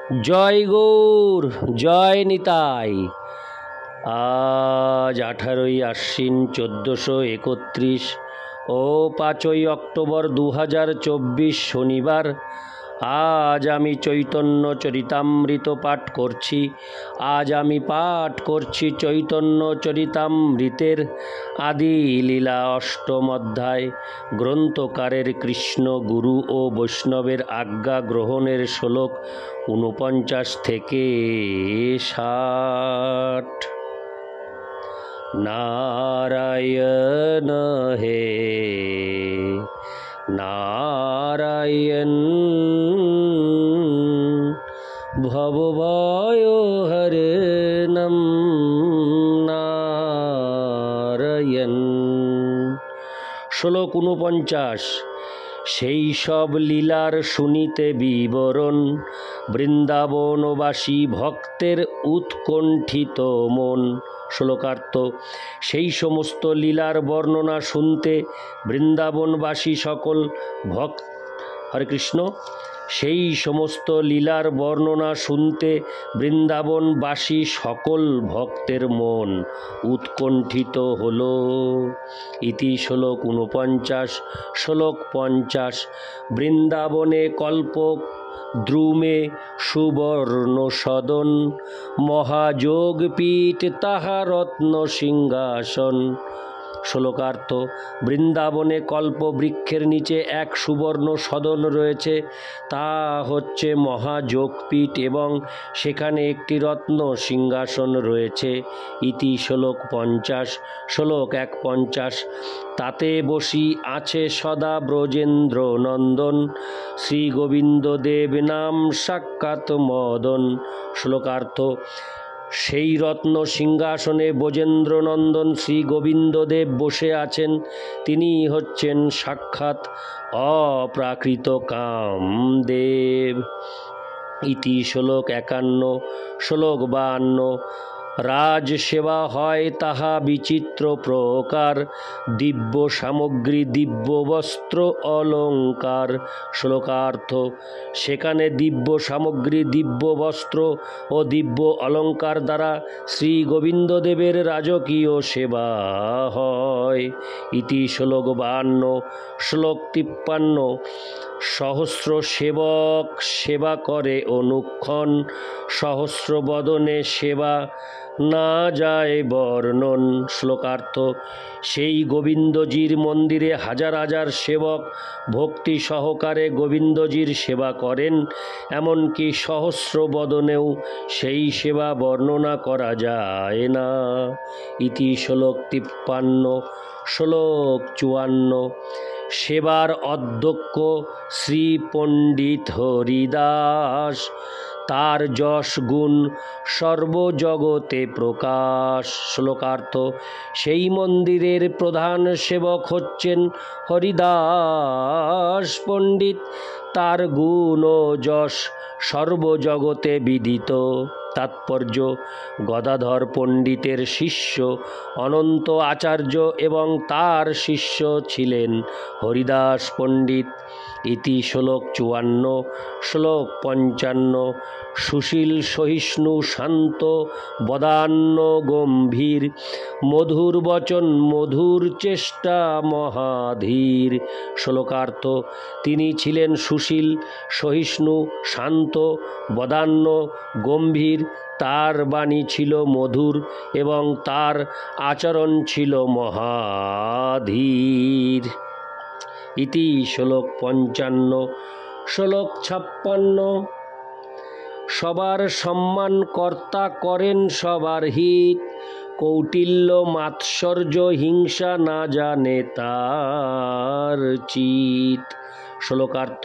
জয় গৌর, জয় নিতাই। আজ 18ই আশ্বিন 1431 ও 5ই অক্টোবর 2024 শনিবার। আজ আমি চৈতন্য চরিতামৃত পাঠ করছি। আজ আমি পাঠ করছি চৈতন্য চরিতামৃতের আদি লীলা অষ্টম অধ্যায়। গ্রন্থকারের কৃষ্ণ গুরু ও বৈষ্ণবের আজ্ঞা গ্রহণের শ্লোক 49 থেকে 60। নারায়ণ হে নারায়ণ, ভবভয় হরণম নারায়ণ। শ্লোক 49। সেই সব লীলার শুনিতে বিবরণ, বৃন্দাবনবাসী ভক্তের উৎকণ্ঠিত মন। শ্লোকার্থ: সেই সমস্ত লীলার বর্ণনা শুনতে বৃন্দাবনবাসী সকল ভক্ত হরে কৃষ্ণ সেই সমস্ত লীলার বর্ণনা শুনতে বৃন্দাবনবাসী সকল ভক্তের মন উৎকণ্ঠিত হল। ইতি শ্লোক 49। শ্লোক 50। বৃন্দাবনে কল্প দ্রুমে সুবর্ণ সদন, মহাযোগপীঠ তাহা রত্ন সিংহাসন। শ্লোকার্থ: বৃন্দাবনে কল্প বৃক্ষের নিচে এক সুবর্ণ সদন রয়েছে, তা হচ্ছে মহাযোগপীঠ, এবং সেখানে একটি রত্ন সিংহাসন রয়েছে। ইতি শ্লোক 50। শ্লোক 51। তাতে বসি আছে সদা ব্রজেন্দ্র নন্দন, শ্রী গোবিন্দদেব নাম সাক্ষাৎ মদন। শ্লোকার্থ: সেই রত্ন সিংহাসনে ব্রজেন্দ্রনন্দন শ্রী গোবিন্দদেব বসে আছেন। তিনি হচ্ছেন সাক্ষাৎ অপ্রাকৃত কামদেব। ইতি শ্লোক 51। শ্লোক 52। রাজসেবা হয় তাহা বিচিত্র প্রকার, দিব্য সামগ্রী দিব্য বস্ত্র অলঙ্কার। শ্লোকার্থ: সেখানে দিব্য সামগ্রী দিব্য বস্ত্র ও দিব্য অলঙ্কার দ্বারা শ্রী গোবিন্দদেবের রাজকীয় সেবা হয়। ইতি শ্লোক 52। শ্লোক 53। সহস্র সেবক সেবা করে অনুক্ষণ, সহস্র বদনে সেবা না যায় বর্ণন। শ্লোকার্থ: সেই গোবিন্দজির মন্দিরে হাজার হাজার সেবক ভক্তি সহকারে গোবিন্দজির সেবা করেন, এমনকি সহস্র বদনেও সেই সেবা বর্ণনা করা যায় না। ইতি শ্লোক 53। শ্লোক 54। সেবার অধ্যক্ষ শ্রী পণ্ডিত হরিদাস, তার যশ গুণ সর্বজগতে প্রকাশ। শ্লোকার্থ: সেই মন্দিরের প্রধান সেবক হচ্ছেন হরিদাস পণ্ডিত, তার গুণ ও যশ সর্বজগতে বিদিত। তাৎপর্য: গদাধর পণ্ডিতের শিষ্য অনন্ত আচার্য এবং তার শিষ্য ছিলেন হরিদাস পণ্ডিত। ইতি শ্লোক 54। শ্লোক 55। সুশীল সহিষ্ণু শান্ত বদান্য গম্ভীর, মধুর বচন মধুর চেষ্টা মহাধীর। শ্লোকার্থ: তিনি ছিলেন সুশীল সহিষ্ণু শান্ত বদান্য গম্ভীর, তার বাণী ছিল মধুর এবং তার আচরণ ছিল মহাধীর। ইতি শ্লোক 55। শ্লোক 56। সবার সম্মান কর্তা করেন সবার হিত, কৌটিল্য মাৎসর্য হিংসা না জানে তার চিত। শ্লোকার্থ: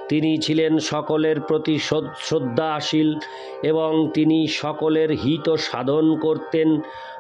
তিনি ছিলেন সকলের প্রতি শ্রদ্ধাশীল এবং তিনি সকলের হিত সাধন করতেন।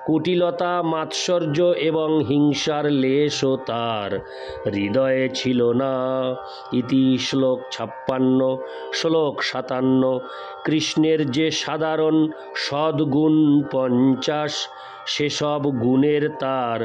কুটিলতা মাৎসর্য এবং হিংসার লেশও তার হৃদয়ে ছিল না। ইতি শ্লোক 56। শ্লোক 57। কৃষ্ণের যে সাধারণ সদ্গুণ 50, সেসব গুণের তার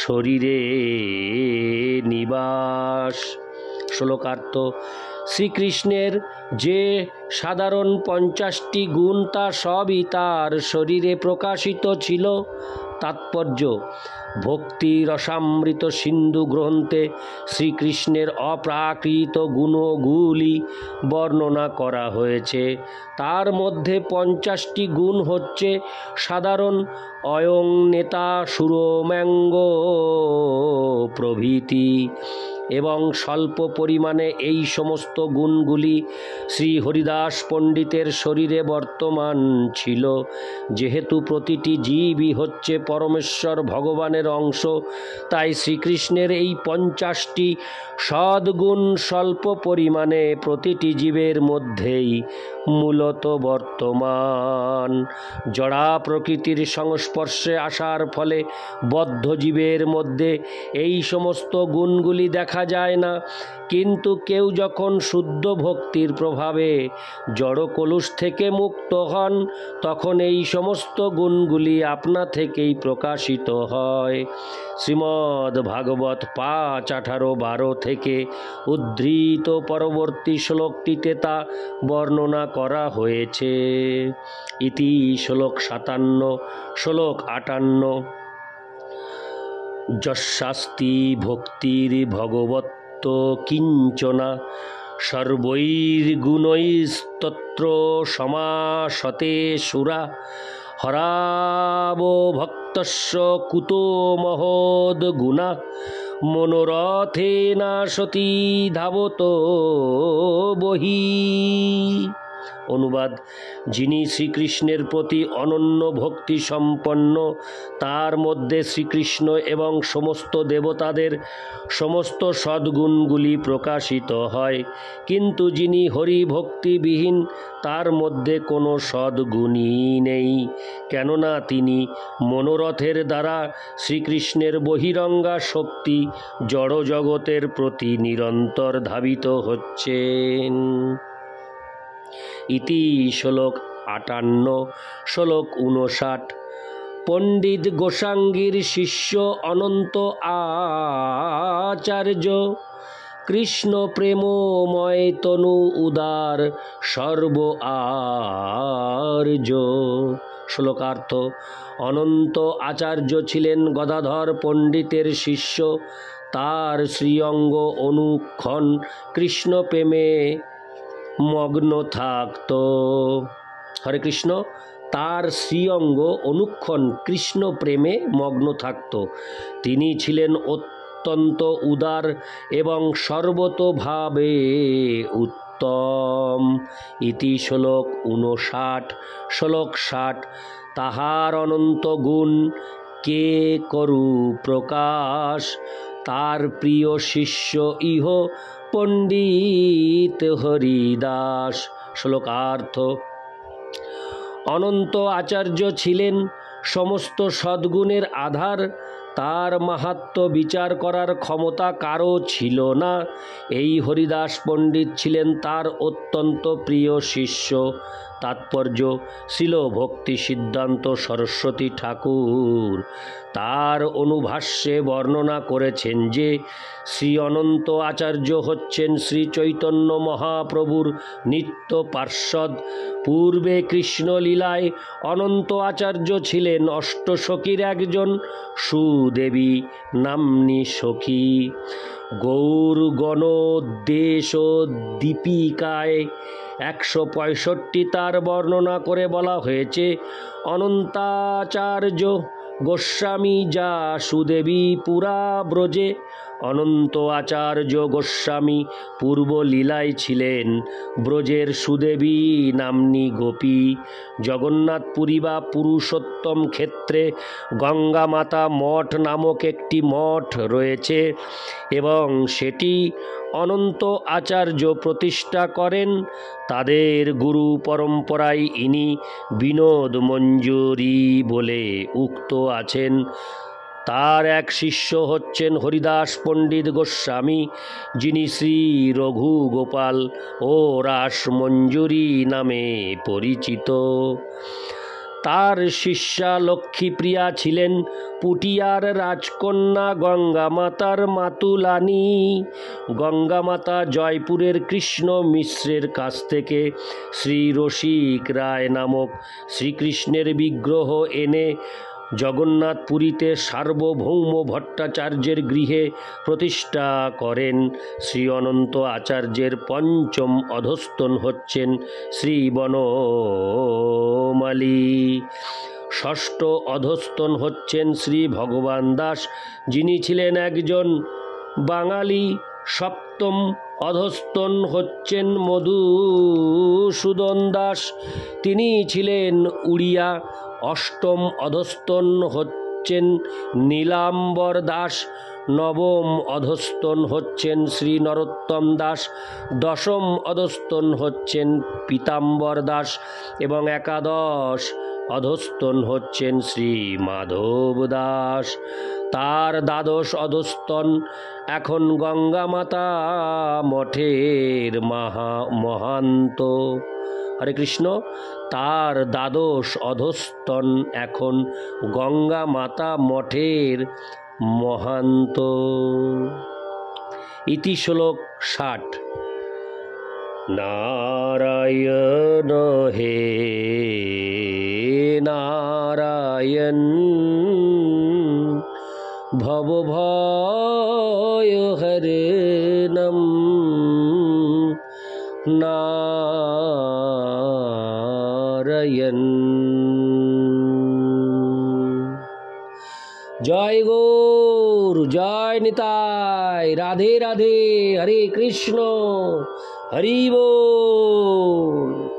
শরীরে নিবাস। শ্লোকার্থ: শ্রীকৃষ্ণের যে সাধারণ 50টি গুণ তা সবই তার শরীরে প্রকাশিত ছিল। তাৎপর্য: ভক্তি রসামৃত সিন্ধু গ্রন্থে শ্রীকৃষ্ণের অপ্রাকৃত গুণগুলি বর্ণনা করা হয়েছে। তার মধ্যে 50টি গুণ হচ্ছে সাধারণ, অয়ং নেতা, সুরম্যাঙ্গ প্রভৃতি, এবং স্বল্প পরিমাণে এই সমস্ত গুণগুলি শ্রী হরিদাস পণ্ডিতের শরীরে বর্তমান ছিল। যেহেতু প্রতিটি জীবই হচ্ছে পরমেশ্বর ভগবানের অংশ, তাই শ্রীকৃষ্ণের এই 50টি সদ্গুণ স্বল্প পরিমাণে প্রতিটি জীবের মধ্যেই মূলত বর্তমান। জড়া প্রকৃতির সংস্পর্শে আসার ফলে বদ্ধ জীবের মধ্যে এই সমস্ত গুণগুলি দেখা যায় না, কিন্তু কেউ যখন শুদ্ধ ভক্তির প্রভাবে জড় কলুষ থেকে মুক্ত হন, তখন এই সমস্ত গুণগুলি আপনা থেকেই প্রকাশিত হয়। শ্রীমদ্ ভাগবত 5:18-12 থেকে উদ্ধৃত পরবর্তী শ্লোকটিতে তা বর্ণনা করা হয়েছে। ইতি শ্লোক 57, শ্লোক 58। যস্যাস্তি ভক্তির ভগবত্ত কিঞ্চনা সর্বৈর্গুণৈস্তত্র সমাসতে সুরা হরাবো ভক্তস্য কুতো মহোদ গুণা মনোরথেনা সতী ধাবত বহি। অনুবাদ: যিনি শ্রীকৃষ্ণের প্রতি অনন্য ভক্তি সম্পন্ন, তার মধ্যে শ্রীকৃষ্ণ এবং সমস্ত দেবতাদের সমস্ত সদ্গুণগুলি প্রকাশিত হয়, কিন্তু যিনি হরিভক্তিবিহীন, তার মধ্যে কোনো সদ্গুণই নেই, কেননা তিনি মনোরথের দ্বারা শ্রীকৃষ্ণের বহিরঙ্গা শক্তি জড়জগতের প্রতি নিরন্তর ধাবিত হচ্ছেন। ইতি শ্লোক 58, শ্লোক 59। পণ্ডিত গোসাঙ্গীর শিষ্য অনন্ত আচার্য, কৃষ্ণ প্রেমময় তনু উদার সর্ব আর্য। শ্লোকার্থ: অনন্ত আচার্য ছিলেন গদাধর পণ্ডিতের শিষ্য। তার শ্রীঅঙ্গ অনুক্ষণ কৃষ্ণ প্রেমে মগ্ন থাকত। হরে কৃষ্ণ। তার শ্রীঅঙ্গ অনুক্ষণ কৃষ্ণ প্রেমে মগ্ন থাকত। তিনি ছিলেন অত্যন্ত উদার এবং সর্বতোভাবে উত্তম। ইতি শ্লোক 59, শ্লোক 60। তাহার অনন্ত গুণ কে করু প্রকাশ, তার প্রিয় শিষ্য ইহ পণ্ডিত হরিদাস। শ্লোকার্থ: অনন্ত আচার্য ছিলেন সমস্ত সদ্গুণের আধার। তার মাহাত্ম্য বিচার করার ক্ষমতা কারও ছিল না। এই হরিদাস পণ্ডিত ছিলেন তার অত্যন্ত প্রিয় শিষ্য। তাৎপর্য: শ্রীল ভক্তি সিদ্ধান্ত সরস্বতী ঠাকুর তার অনুভাষ্যে বর্ণনা করেছেন যে শ্রী অনন্ত আচার্য হচ্ছেন শ্রী চৈতন্য মহাপ্রভুর নিত্য পার্ষদ। পূর্বে কৃষ্ণলীলায় অনন্ত আচার্য ছিলেন অষ্টসখীর একজন, সুদেবী নাম্নী সখী। গৌর গণোদ্দেশ দীপিকায় 165 তার বর্ণনা করে বলা হয়েছে, অনন্তাচার্য গোস্বামী যা সুদেবী পুরা ব্রজে। অনন্ত আচার্য গোস্বামী পূর্ব লীলায় ছিলেন ব্রজের সুদেবী নাম্নী গোপী। জগন্নাথপুরী বা পুরুষোত্তম ক্ষেত্রে গঙ্গা মাতা মঠ নামক একটি মঠ রয়েছে এবং সেটি অনন্ত আচার্য প্রতিষ্ঠা করেন। তাদের গুরু পরম্পরায় ইনি বিনোদ মঞ্জুরি বলে উক্ত আছেন। তার এক শিষ্য হচ্ছেন হরিদাস পণ্ডিত গোস্বামী, যিনি শ্রী রঘু গোপাল ও রাস মঞ্জুরি নামে পরিচিত। তার শিষ্যা লক্ষ্মীপ্রিয়া ছিলেন পুটিয়ার রাজকন্যা গঙ্গা মাতার মাতুলানি। গঙ্গা মাতা জয়পুরের কৃষ্ণ মিশ্রের কাছ থেকে শ্রী রসিক রায় নামক শ্রীকৃষ্ণের বিগ্রহ এনে জগন্নাথপুরীতে সার্বভৌম ভট্টাচার্যের গৃহে প্রতিষ্ঠা করেন। শ্রী অনন্ত আচার্যের পঞ্চম অধস্তন হচ্ছেন শ্রী বনমালী। ষষ্ঠ অধস্তন হচ্ছেন শ্রী ভগবান দাস, যিনি ছিলেন একজন বাঙালি। সপ্তম অধস্তন হচ্ছেন মধুসূদন দাস, তিনি ছিলেন উড়িয়া। অষ্টম অধস্তন হচ্ছেন নীলাম্বর দাস। নবম অধস্তন হচ্ছেন শ্রী নরোত্তম দাস। দশম অধস্তন হচ্ছেন পীতাম্বর দাস এবং একাদশ অধস্তন হচ্ছেন শ্রী মাধব দাস। তার দ্বাদশ অধস্তন এখন গঙ্গা মাতা মঠের মহান্ত। হরে কৃষ্ণ। তার দ্বাদশ অধস্তন এখন গঙ্গা মাতা মঠের মহান্ত। ইতি শ্লোক 60। নারায়ণ হে নারায়ণ ভবভয় হরণম নারায়ণ। জয় গৌর, জয় নিতাই, রাধে রাধে, হরে কৃষ্ণ, হরি বল।